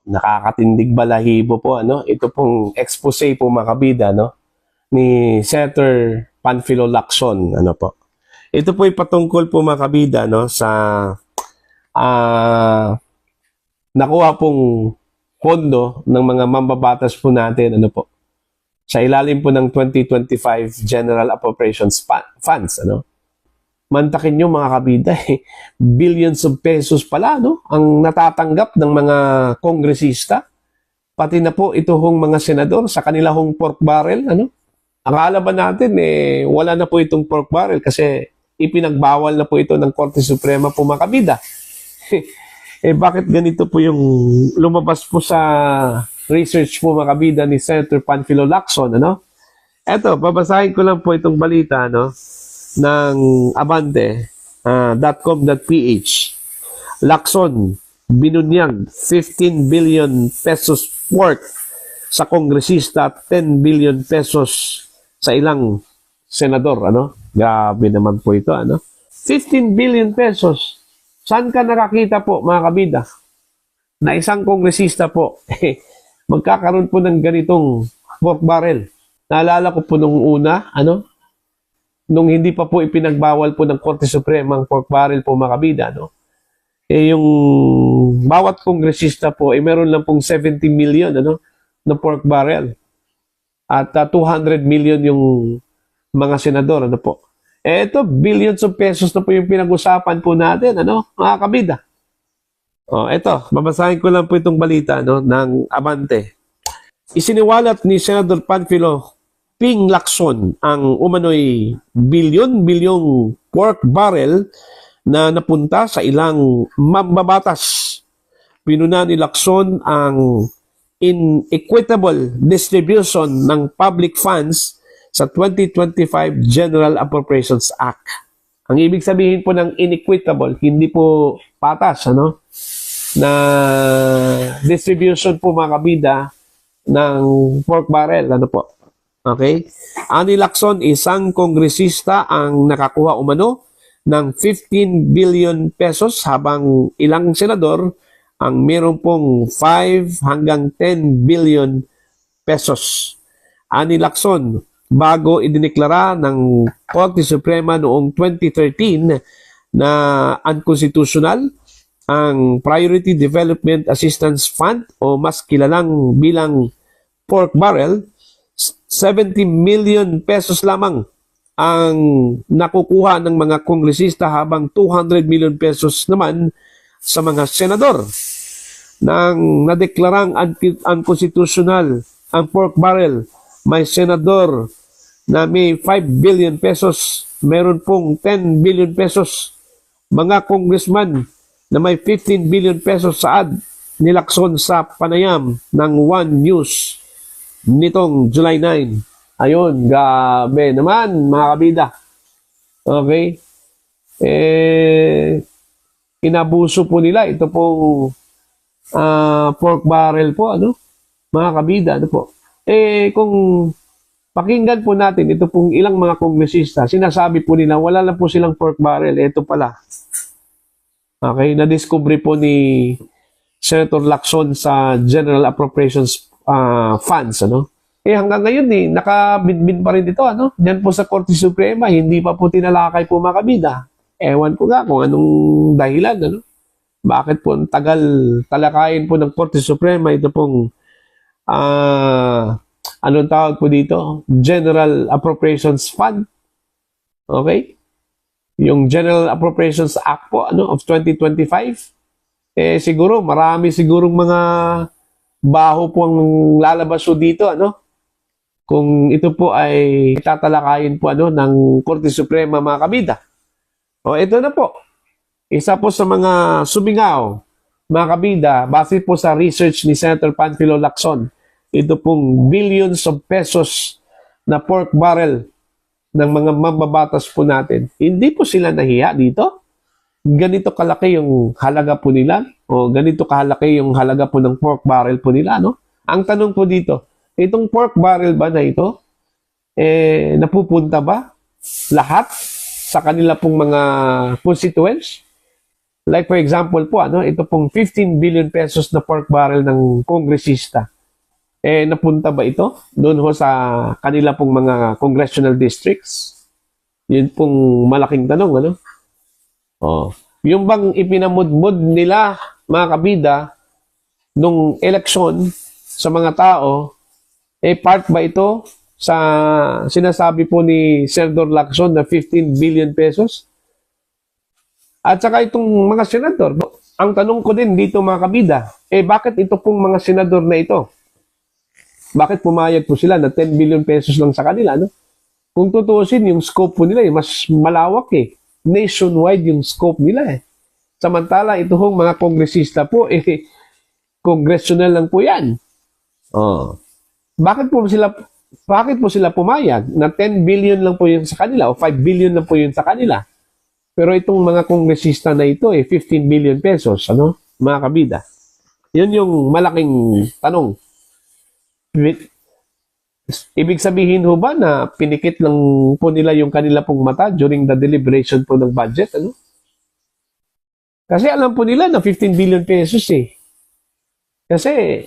Nakakatindig balahibo po, ano? Ito pong expose po mga kabida, no? Ni Senator Panfilo Lacson, ano po. Ito po ay patungkol po mga kabida, no? Sa nakuha pong pondo ng mga mambabatas po natin, ano po. Sa ilalim po ng 2025 General Appropriations Funds, ano? Mantakin nyo mga kabida, billions of pesos pala, no? Ang natatanggap ng mga kongresista, pati na po ito hong mga senador sa kanila hong pork barrel, ano? Akala ba natin, wala na po itong pork barrel kasi ipinagbawal na po ito ng Korte Suprema po mga kabida. Bakit ganito po yung lumabas po sa research po mga kabida ni Senator Panfilo Lacson, ano? Eto, babasahin ko lang po itong balita, no? Ng abante.com.ph. Lacson, binunyag 15 billion pesos worth sa kongresista at 10 billion pesos sa ilang senador, ano? Grabe naman po ito, ano? 15 billion pesos. Saan ka nakakita po, mga kabida? Na isang kongresista po, magkakaroon po ng ganitong pork barrel. Naalala ko po nung una, ano? Nung hindi pa po ipinagbawal po ng Korte Suprema ang pork barrel po mga kabida, no? Yung bawat kongresista po, meron lang pong 70 million, ano, na pork barrel. At 200 million yung mga senador, ano po. Ito, billions of pesos na po yung pinag-usapan po natin, ano, mga kabida. Ito, babasahin ko lang po itong balita, no, ng Abante. Isiniwalat ni Senador Panfilo Ping Lacson ang umano'y bilyon-bilyong pork barrel na napunta sa ilang mambabatas. Pinuna ni Lacson ang inequitable distribution ng public funds sa 2025 General Appropriations Act. Ang ibig sabihin po ng inequitable, hindi po patas, ano? Na distribution po mga kabida ng pork barrel, ano po? Okay? Ani Lacson, isang kongresista ang nakakuha umano ng 15 billion pesos habang ilang senador ang meron pong 5 hanggang 10 billion pesos. Ani Lacson, bago idineklara ng Korte Suprema noong 2013 na unconstitutional ang Priority Development Assistance Fund o mas kilalang bilang pork barrel, 70 million pesos lamang ang nakukuha ng mga kongresista habang 200 million pesos naman sa mga senador. Nang nadeklarang unconstitutional ang pork barrel, may senador na may 5 billion pesos, meron pong 10 billion pesos. Mga congressman na may 15 billion pesos saad ni Lacson sa panayam ng One News nitong July 9. Ayun, gabi naman, mga kabida. Okay? Inabuso po nila. Ito pong pork barrel po, ano? Mga kabida, ano po? Kung pakinggan po natin, ito pong ilang mga kongresista, sinasabi po nila, wala lang po silang pork barrel. Ito pala. Okay? Na-discovery po ni Senator Lacson sa General Appropriations funds, ano? Hanggang ngayon, nakabidbid pa rin ito, ano? Diyan po sa Korte Suprema, hindi pa po tinalakay po mga kabida. Ewan ko nga kung anong dahilan, ano? Bakit po ang tagal talakayin po ng Korte Suprema ito pong anong tawag po dito? General Appropriations Fund. Okay? Yung General Appropriations Act po, ano, of 2025. Siguro, marami sigurong mga baho po ang lalabas po dito, ano? Kung ito po ay tatalakayin po, ano, ng Korte Suprema, mga kabida. Ito na po. Isa po sa mga sumingaw, mga kabida, base po sa research ni Senator Panfilo Lacson, ito pong billions of pesos na pork barrel ng mga mambabatas po natin. Hindi po sila nahiya dito. Ganito kalaki yung halaga po nila o ganito kalaki yung halaga po ng pork barrel po nila, no? Ang tanong po dito, itong pork barrel ba na ito, napupunta ba lahat sa kanila pong mga constituents? Like for example po, ito pong 15 billion pesos na pork barrel ng kongresista. Napunta ba ito doon ho sa kanila pong mga congressional districts? Yun pong malaking tanong, Yung bang ipinamudmud nila, mga kabida, nung eleksyon sa mga tao, part ba ito sa sinasabi po ni Senador Lacson na 15 billion pesos? At saka itong mga senador, ang tanong ko din dito mga kabida, bakit ito pong mga senador na ito? Bakit pumayag po sila na 10 billion pesos lang sa kanila, Kung tutuusin, yung scope po nila, mas malawak Nationwide yung scope nila Samantala, ito hong mga kongresista po, congressional lang po yan. Bakit po sila pumayag na 10 billion lang po yun sa kanila o 5 billion lang po yun sa kanila? Pero itong mga kongresista na ito, 15 billion pesos, mga kabida. Yun yung malaking tanong. Ibig sabihin ho ba na pinikit lang po nila yung kanila pong mata during the deliberation po ng budget, Kasi alam po nila na 15 billion pesos Kasi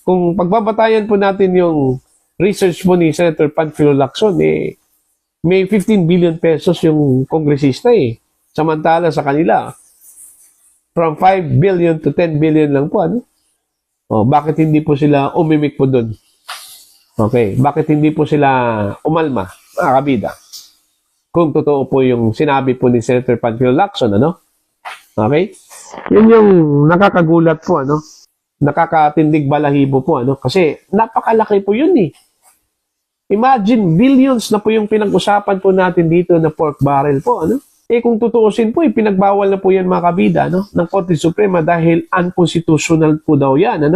kung pagbabatayan po natin yung research po ni Senator Panfilo Lacson, may 15 billion pesos yung kongresista Samantala sa kanila, from 5 billion to 10 billion lang po, bakit hindi po sila umimik po doon? Okay, bakit hindi po sila umalma, mga kabida? Kung totoo po yung sinabi po ni Senator Panfilo Lacson, Okay? Yun yung nakakagulat po, Nakakatindig balahibo po, Kasi napakalaki po yun, Imagine, billions na po yung pinag-usapan po natin dito na pork barrel po, kung tutuusin po, pinagbawal na po yan mga kabida, ng Korte Suprema dahil unconstitutional po daw yan,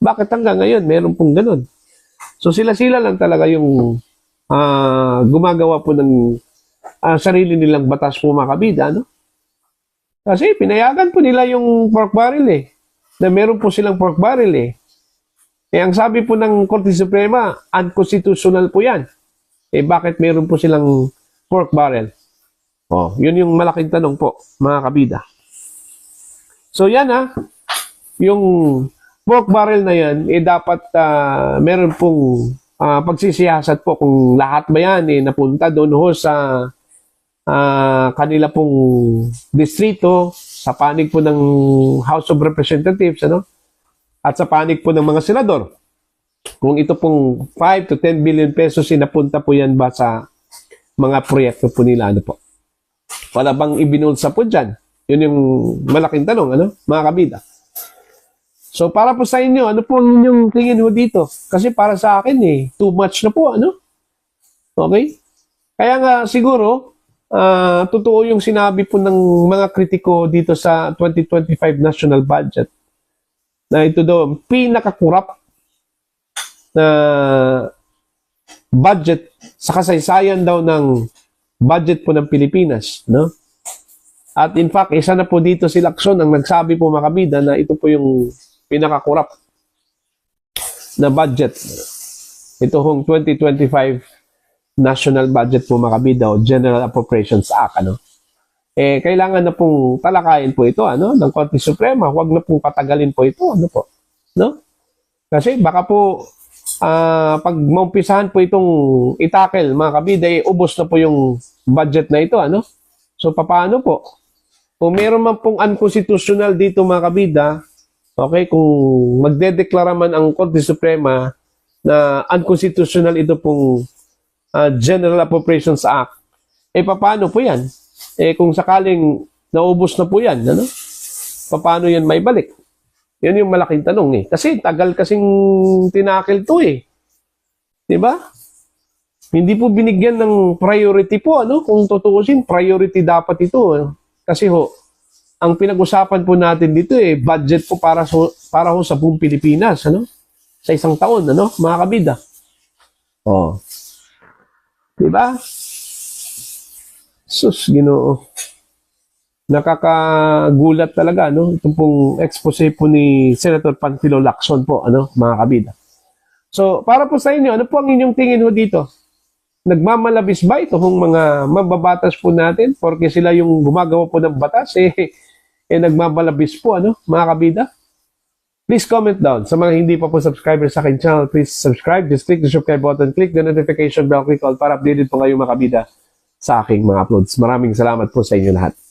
Bakit hanggang ngayon, meron pong ganun? So sila-sila lang talaga yung gumagawa po ng sarili nilang batas po mga kabida, Kasi pinayagan po nila yung pork barrel na meron po silang pork barrel ang sabi po ng Korte Suprema, unconstitutional po yan. Bakit meron po silang pork barrel? Yun yung malaking tanong po, mga kabida. So yan yung pork barrel na yan, dapat meron pong pagsisiyasat po kung lahat ba yan napunta doon ho sa kanila pong distrito, sa panig po ng House of Representatives, at sa panig po ng mga senador. Kung ito pong 5 to 10 billion pesos napunta po yan ba sa mga proyekto po nila, po? Wala bang ibinulsa po dyan? Yun yung malaking tanong, mga kabida. So, para po sa inyo, ano po yung tingin ho dito? Kasi para sa akin, too much na po, Okay? Kaya nga, siguro, totoo yung sinabi po ng mga kritiko dito sa 2025 national budget na ito daw ang pinakakurap na budget sa kasaysayan daw ng budget po ng Pilipinas, At in fact, isa na po dito si Lacson ang nagsabi po mga kabida na ito po yung pinakakurap na budget. Ito hong 2025 national budget po mga kabida o General Appropriations Act, kailangan na pong talakayin po ito, ng Korte Suprema. Huwag na pong patagalin po ito, Kasi baka po, pag maumpisahan po itong itakel, mga kabida, ubos na po yung budget na ito, So, paano po? Kung meron man pong unconstitutional dito, mga kabida, okay, kung magdedeklara man ang Korte Suprema na unconstitutional ito pong General Appropriations Act, paano po yan? Kung sakaling naubos na po yan, paano yan may balik? Yan yung malaking tanong Kasi tagal kasing tinakil to Diba? Hindi po binigyan ng priority po, Kung tutuusin, priority dapat ito. Kasi ang pinag-usapan po natin dito budget po para ho sa buong Pilipinas, Sa isang taon, mga kabida. Diba? Sus, Ginoo. Nakakagulat talaga, Itong pong expose po ni Senator Panfilo Lacson po, mga kabida. So, para po sa inyo, ano po ang inyong tingin ho dito? nagmamalabis ba itong mga mababatas po natin? Porque sila yung gumagawa po ng batas, nagmamalabis po, ano, mga kabida? Please comment down. Sa mga hindi pa po subscriber sa aking channel, please subscribe. Just click the subscribe button, click the notification bell, click all para updated po kayo mga kabida sa aking mga uploads. Maraming salamat po sa inyo lahat.